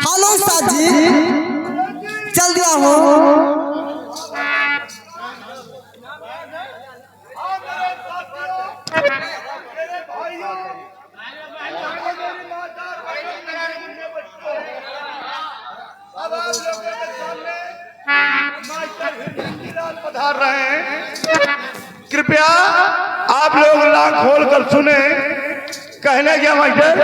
Hello उस्ताद जी, जल्दी आओ। पधार रहे हैं, कृपया आप लोग लाख खोल कर सुने। कहने क्या मास्टर?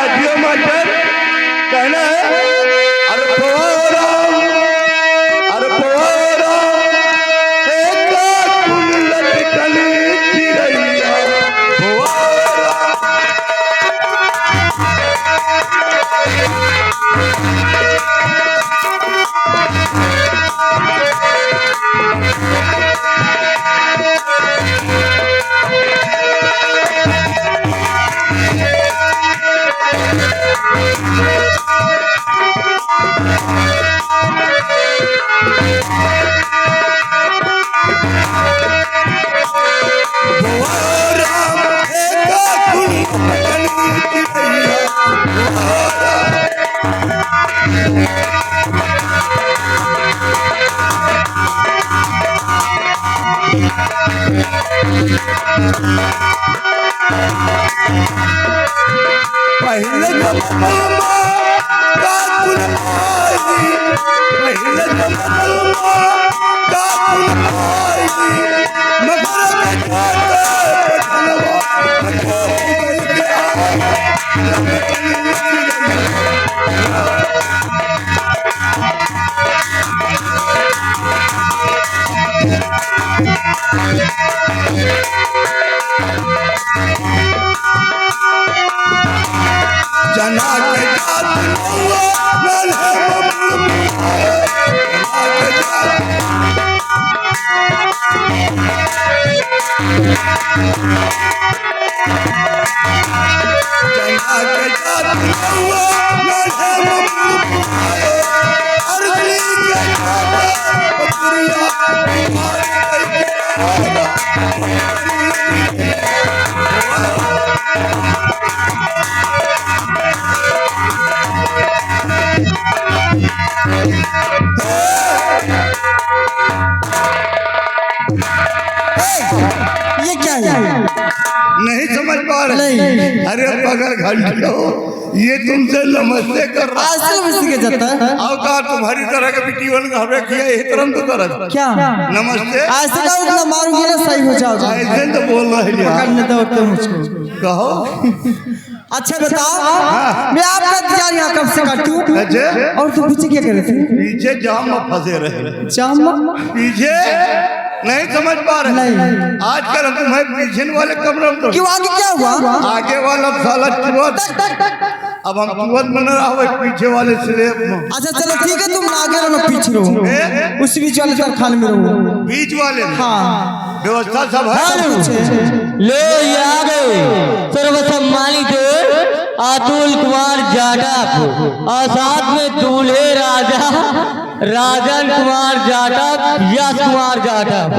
जियो मास्टर कहना है। अरे पोराम, अरे पोराम, एक कुंडल कली चिरैया पहले जना के ये क्या है? नहीं समझ पा रहे? अरे पगल घंटो, ये तुमसे नमस्ते कर रहा है। अवतार तुम्हारी तरह के बिटियों का हमें किया यही तरह तो कर क्या नमस्ते ऐसे का मारूंगी ना सही हो जाओ। ऐसे तो बोल रहे पकड़ने दो मुझको। कहो। अच्छा बताओ, मैं आपका इंतजार यहाँ कब से काटूं? और तुम पीछे क्या कर रहे थे? पीछे जाम में फंसे रहे। जाम पीछे नहीं समझ पा रहे? आजकल हम तुम्हें पीछे वाले कमरे में। क्यों आगे क्या हुआ? आगे वाला साला चुवत, अब हम चुवत बन रहा है पीछे वाले स्लेब में। अच्छा चलो ठीक है, तुम आगे रहो पीछे रहो, उस बीच वाले कारखाने में रहो। बीच वाले? हाँ व्यवस्था सब है। ले आ गए सर्वसम्मानित अतुल कुमार जाटव और साथ में दूल्हे राजा राजन कुमार जाटव, यश कुमार जाटव।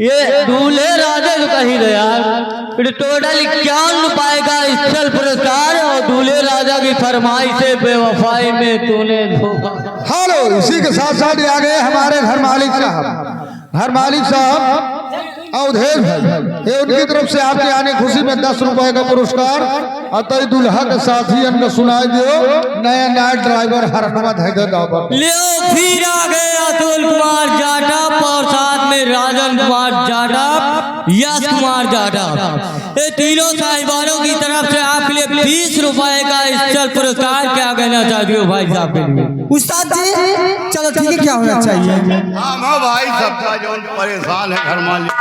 ये दूल्हे राजा जो कही गया टोटल 51 रुपए का स्थल पुरस्कार और दूल्हे राजा की फरमाइश से बेवफाई में तूने धोखा। हेलो, इसी के साथ साथ आ गए हमारे घर मालिक साहब। घर मालिक साहब अवधेश भाई, ये उनकी तरफ से आपके आने खुशी में 10 रुपए का पुरस्कार अतई दुल्हा के साथी अन्न सुनाई दियो। नया नया ड्राइवर हरकमत हैदराबाद ले फिर आ गए अतुल कुमार जाटव और साथ में राजन कुमार जाटव, यश कुमार जाटव। ये तीनों साहिबानों की तरफ से आपके लिए 20 रुपए का स्थल पुरस्कार क्या कहना चाहती हो भाई साहब के लिए? उस्ताद जी चलो ठीक है, क्या होना चाहिए? हाँ भाई सबका जो परेशान है घर मालिक,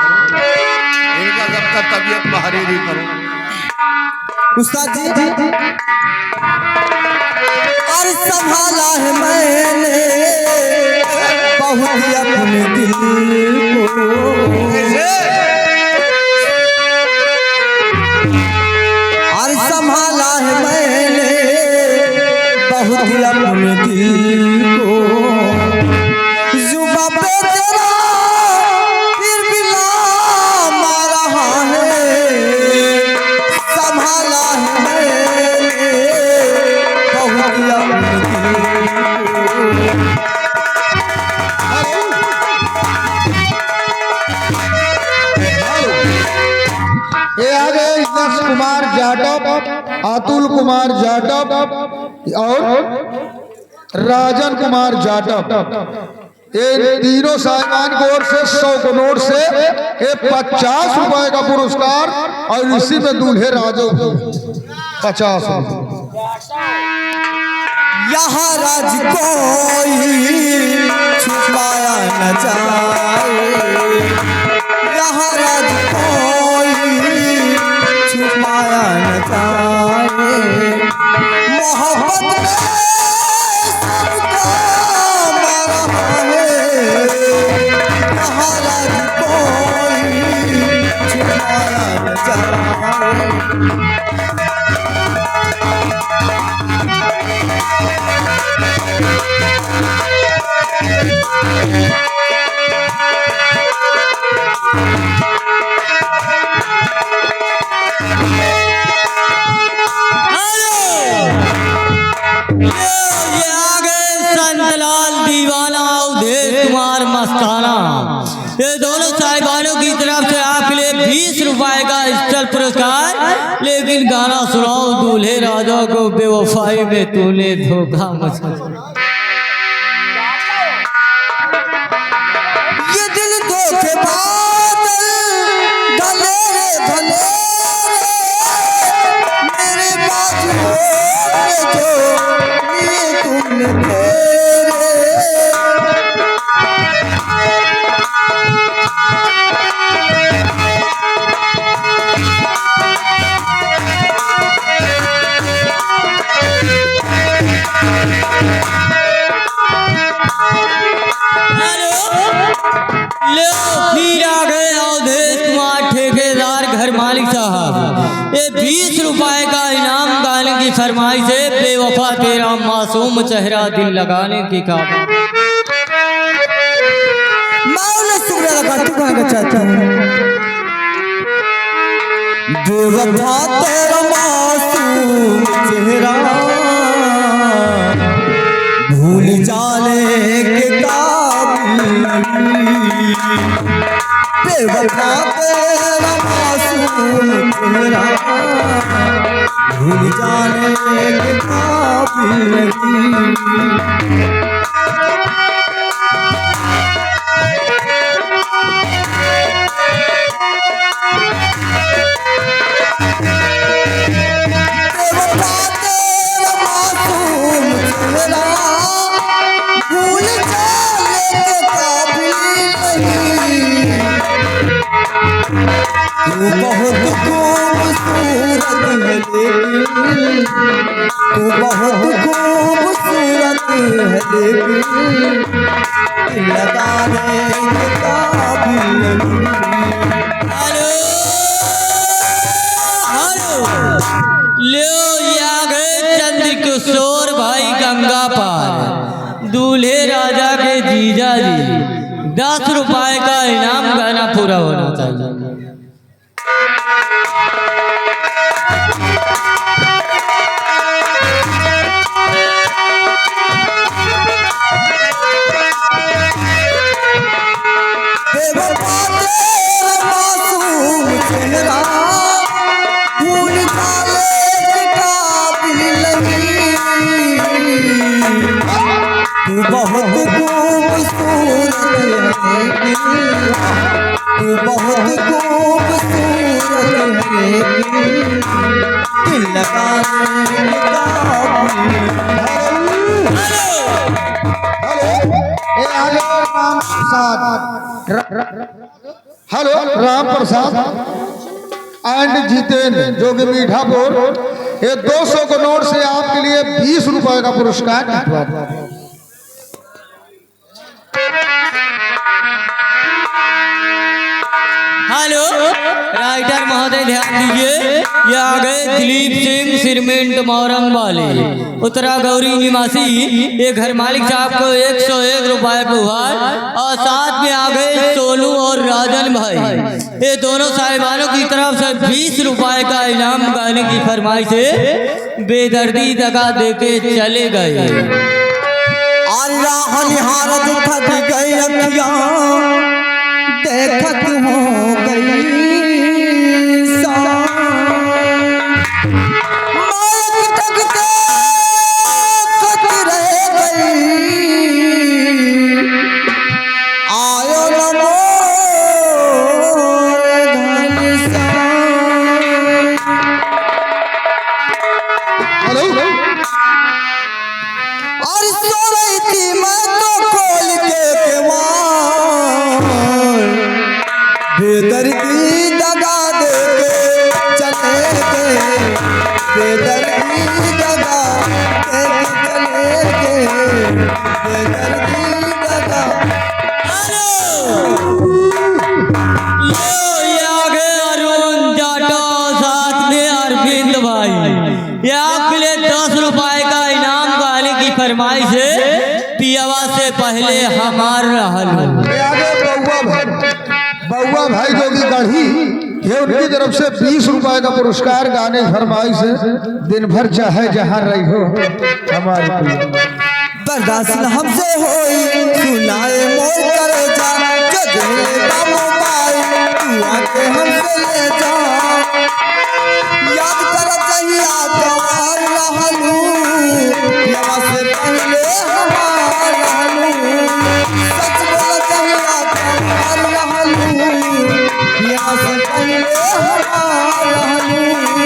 इनका सबका तबीयत बहरीरी करो। उस्ताद जी अरे संभाला है मैंने बहुत अपने दिल को, अरे संभाला है मैंने बहुत अपने दिल को। जुबान पे तेरा फिर भी ये आ गए यश कुमार जाटव, अतुल कुमार जाटव और राजन कुमार जाटव। ये तीनों साहिबान की ओर से 100 के नोट से ये 50 रुपए का पुरस्कार और इसी में दूल्हे राजो 50 यहाँ राज कोई छुपाया न जाए, यहाँ राज कोई छुपाया न जाए। मोहब्बत में सबका मरहम है, यहाँ राज कोई छुपाया न जाए। ये दोनों साहिबानों की तरफ से आपके लिए 20 रुपए का स्थल पुरस्कार। लेकिन गाना सुनाओ दूल्हे राजा को बेवफाई में तूने धोखा मचा। ये दिल धोखे बादल गले रे भले मेरे बाजुओं में जो लिए तुमने तेरे। फिर आ गए अवधेश कुमार ठेकेदार घर मालिक साहब। ये 20 रुपए का इनाम गाने की फरमाइश है। बेवफा तेरा मासूम चेहरा दिल लगाने की काबिल। मौला शुक्र लगा तू कहाँ चाहता है। बेवफा तेरा मासूम चेहरा भूल जाने के काबिल। बेवफा तेरा मासूम चेहरा भूल जाने के काबिल नहीं। तू बहुत खूबसूरत है लेकिन तू बहुत खूबसूरत है लेकिन लगाने के काबिल नहीं। लो या गए चंद्र किशोर भाई गंगा पार। दूल्हे राजा के जीजा जी 10 रुपए का इनाम गाना पूरा होना चाहिए। तू बहुत खूबसूरत है तू बहुत खूबसूरत है दिल लगाने का हेलो राम प्रसाद एंड जितेंद्र जो कि मीठापुर। ये 200 के नोट से आपके लिए 20 रुपए का पुरस्कार। हेलो राइटर महोदय ध्यान दीजिए। ये आ गए दिलीप सिंह सिरमेंट मोरंग वाले उत्तरा गौरी निवासी। ये घर मालिक साहब को 101 रुपए का उपहार और साथ में आ गए सोनू और राजन भाई। ये दोनों साहिबानों की तरफ से 20 रुपए का इनाम गाने की फरमाइश से बेदर्दी दगा देके चले गए। अल्लाह निहारत थक गई अखियां देखत हो गई सा बेदर्दी दगा दे के चले गए, बेदर्दी दगा दे के चले गए, बेदर्दी दगा। ये आगे अरुण जाटो साथ में अरविंद भाई, ये आपके लिए 10 रुपए का इनाम गाने की फरमाइश है। पियावा से पहले हमार रहल। ये आगे बउआ भाई जो कि गढ़ी, ये उनकी तरफ से 20 रुपए का पुरस्कार गाने की फरमाइश है। दिन भर चाहे जहाँ रही हो हमारी प्रिया। बर्दाश्त न हमसे होई सुनाए मोर करे जा, जो दिल का मोबाइल तू आके हमसे ले जा। याद कर चाहिए जवार रहलू, पियावा से पहले हमार रहलू। सच बोल चाहिए जवार रहलू, पियावा से पहले हमार रहलू।